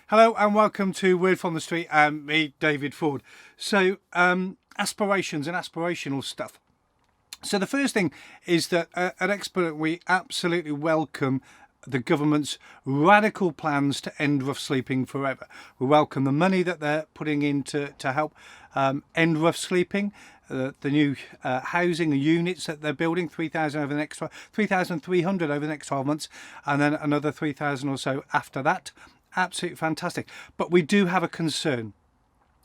Hello and welcome to Word from the Street and me, David Ford. So, aspirations and aspirational stuff. So the first thing is that at Expert we absolutely welcome the government's radical plans to end rough sleeping forever. We welcome the money that they're putting in to help end rough sleeping. The new housing units that they're building, 3,000 over the next 3,300 over the next 12 months, and then another 3,000 or so after that. Absolutely fantastic. But we do have a concern.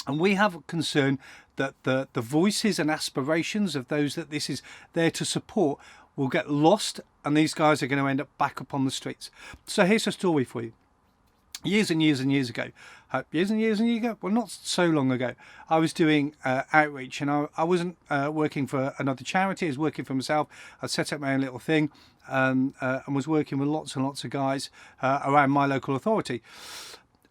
And we have a concern that the voices and aspirations of those that this is there to support will get lost, and these guys are going to end up back up on the streets. So here's a story for you. Years and years and years ago, well, not so long ago, I was doing outreach, and I wasn't working for another charity. I was working for myself. I set up my own little thing, and was working with lots and lots of guys around my local authority.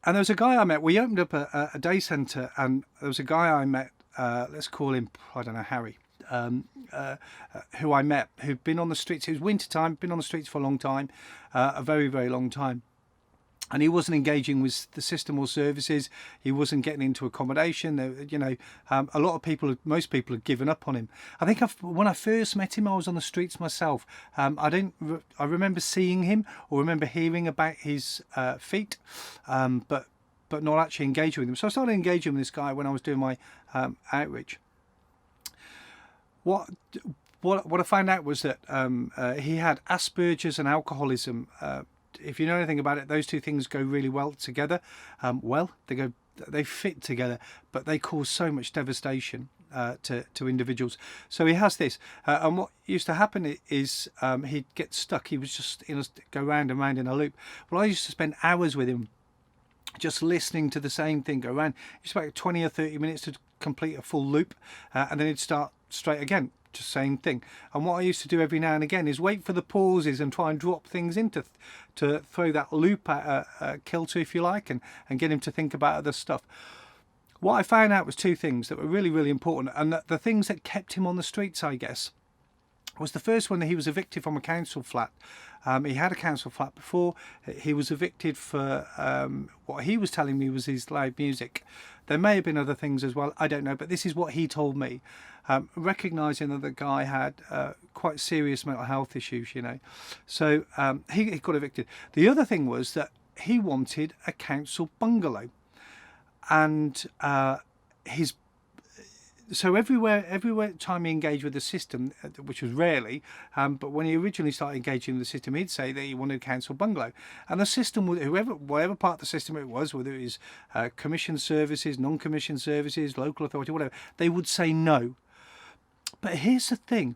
And there was a guy I met. We opened up a day centre, and there was a guy I met. Let's call him, I don't know, Harry. Who I met, who'd been on the streets. It was winter time, been on the streets for a long time, a very, very long time. And he wasn't engaging with the system or services. He wasn't getting into accommodation. A lot of people, most people had given up on him. I think when I first met him, I was on the streets myself. I remember seeing him or remember hearing about his feat, but not actually engaging with him. So I started engaging with this guy when I was doing my outreach. What I found out was that he had Asperger's and alcoholism. If you know anything about it, those two things go really well together. They fit together, but they cause so much devastation to individuals. So he has this, and what used to happen is he'd get stuck. He was just go round and round in a loop. Well, I used to spend hours with him, just listening to the same thing go around. It was about 20 or 30 minutes to complete a full loop, and then he'd start straight again. Just same thing. And what I used to do every now and again is wait for the pauses and try and drop things into to throw that loop at kilter, if you like, and get him to think about other stuff. What I found out was two things that were really, really important, and the things that kept him on the streets, I guess, was the first one that he was evicted from a council flat. He had a council flat before. He was evicted for what he was telling me was his loud music. There may have been other things as well, I don't know, but this is what he told me. Recognising that the guy had quite serious mental health issues, So he got evicted. The other thing was that he wanted a council bungalow. And so everywhere time he engaged with the system, which was rarely, but when he originally started engaging with the system, he'd say that he wanted a council bungalow, and the system, whatever part of the system it was, whether it was commissioned services, non-commissioned services, local authority, whatever, they would say no. But here's the thing: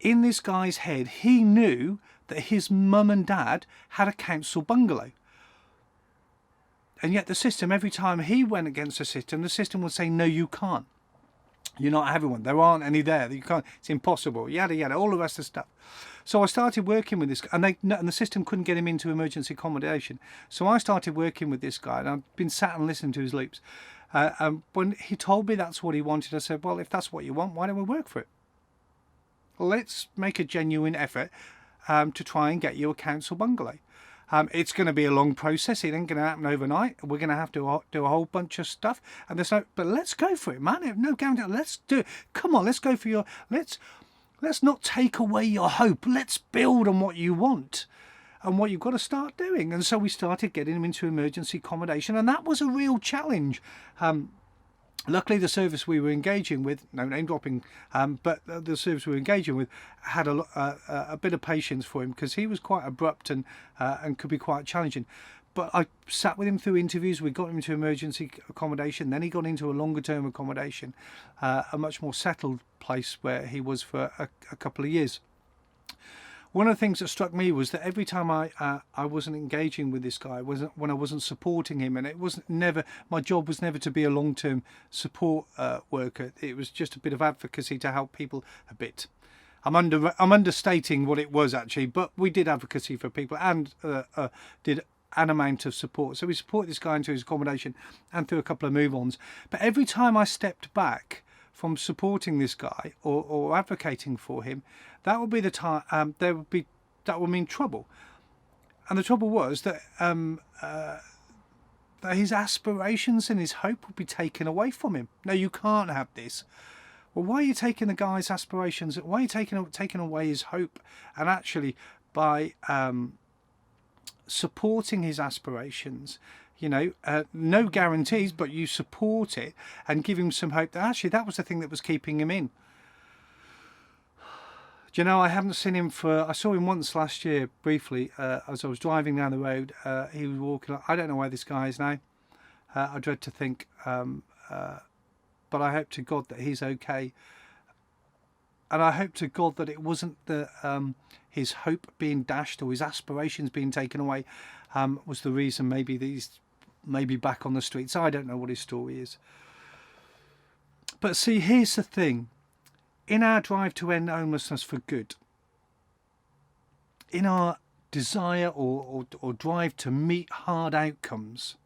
in this guy's head, he knew that his mum and dad had a council bungalow. And yet the system, every time he went against the system would say, no, you can't. You're not having one. There aren't any there. You can't. It's impossible. Yada yada. All the rest of the stuff. So I started working with this guy, and the system couldn't get him into emergency accommodation. So I started working with this guy, and I've been sat and listening to his loops. And when he told me that's what he wanted, I said, well, if that's what you want, why don't we work for it? Let's make a genuine effort to try and get you a council bungalow. It's going to be a long process. It ain't going to happen overnight. We're going to have to do a whole bunch of stuff. And there's but let's go for it, man. No guarantee. Let's do it. Come on, let's go for let's not take away your hope. Let's build on what you want and what you've got to start doing. And so we started getting him into emergency accommodation, and that was a real challenge. Luckily, the service we were engaging with, no name dropping, but the service we were engaging with had a bit of patience for him, because he was quite abrupt and could be quite challenging. But I sat with him through interviews. We got him into emergency accommodation. Then he got into a longer term accommodation, a much more settled place where he was for a couple of years. One of the things that struck me was that every time I wasn't engaging with this guy, when I wasn't supporting him, and my job was never to be a long-term support worker. It was just a bit of advocacy to help people a bit. I'm understating what it was actually, but we did advocacy for people and did an amount of support. So we supported this guy into his accommodation and through a couple of move-ons. But every time I stepped back from supporting this guy or advocating for him, that would be the time that would mean trouble. And the trouble was that that his aspirations and his hope will be taken away from him. No, you can't have this. Well, why are you taking the guy's aspirations? Why are you taking away his hope? And actually, by supporting his aspirations, no guarantees, but you support it and give him some hope that actually that was the thing that was keeping him in. Do you know, I haven't seen him I saw him once last year briefly as I was driving down the road. He was walking. I don't know where this guy is now. I dread to think. But I hope to God that he's okay. And I hope to God that it wasn't his hope being dashed or his aspirations being taken away was the reason maybe that he's maybe back on the streets. I don't know what his story is. But see, here's the thing. In our drive to end homelessness for good, in our desire or drive to meet hard outcomes,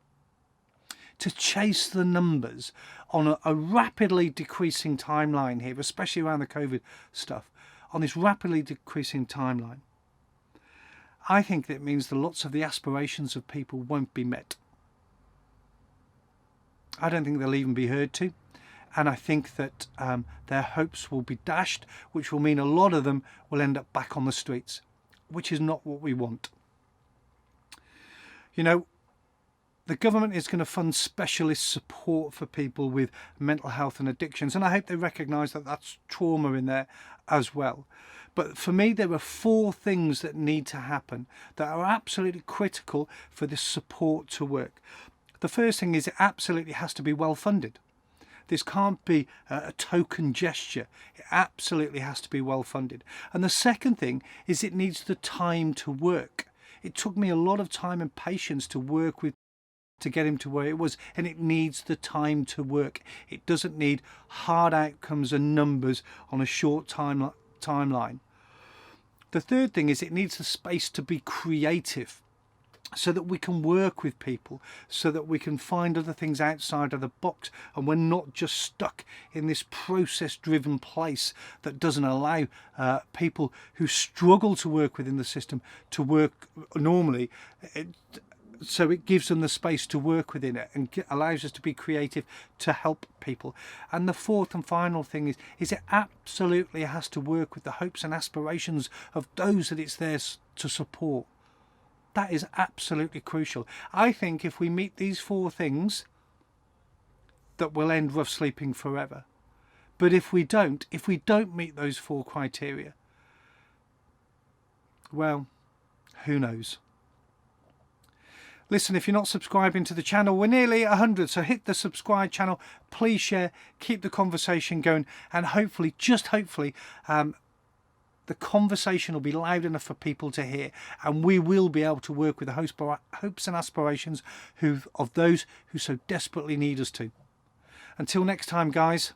to chase the numbers on a rapidly decreasing timeline here, especially around the COVID stuff, on this rapidly decreasing timeline, I think that means that lots of the aspirations of people won't be met. I don't think they'll even be heard to. And I think that their hopes will be dashed, which will mean a lot of them will end up back on the streets, which is not what we want. The government is going to fund specialist support for people with mental health and addictions, and I hope they recognise that that's trauma in there as well. But for me, there are 4 things that need to happen that are absolutely critical for this support to work. The first thing is it absolutely has to be well funded. This can't be a token gesture. It absolutely has to be well funded. And the second thing is it needs the time to work. It took me a lot of time and patience to work with to get him to where it was, and it needs the time to work. It doesn't need hard outcomes and numbers on a short timeline. The third thing is it needs the space to be creative so that we can work with people, so that we can find other things outside of the box, and we're not just stuck in this process-driven place that doesn't allow people who struggle to work within the system to work normally. So it gives them the space to work within it and allows us to be creative to help people. And the fourth and final thing is it absolutely has to work with the hopes and aspirations of those that it's there to support. That is absolutely crucial. I think if we meet these 4 things, that we'll end rough sleeping forever. But if we don't meet those 4 criteria, well, who knows? Listen, if you're not subscribing to the channel, we're nearly 100, so hit the subscribe channel, please share, keep the conversation going, and hopefully, just hopefully, the conversation will be loud enough for people to hear, and we will be able to work with the hopes and aspirations of those who so desperately need us to. Until next time, guys,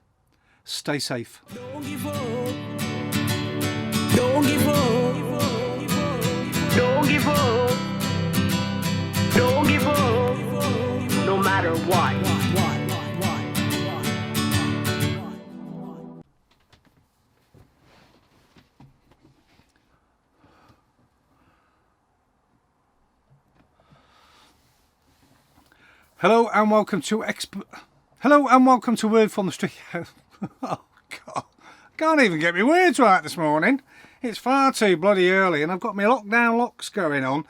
stay safe. Don't give up. Don't give up. Don't give up. Don't give up. No matter what. Hello and welcome to Word from the Street. Oh God, I can't even get my words right this morning. It's far too bloody early, and I've got my lockdown locks going on.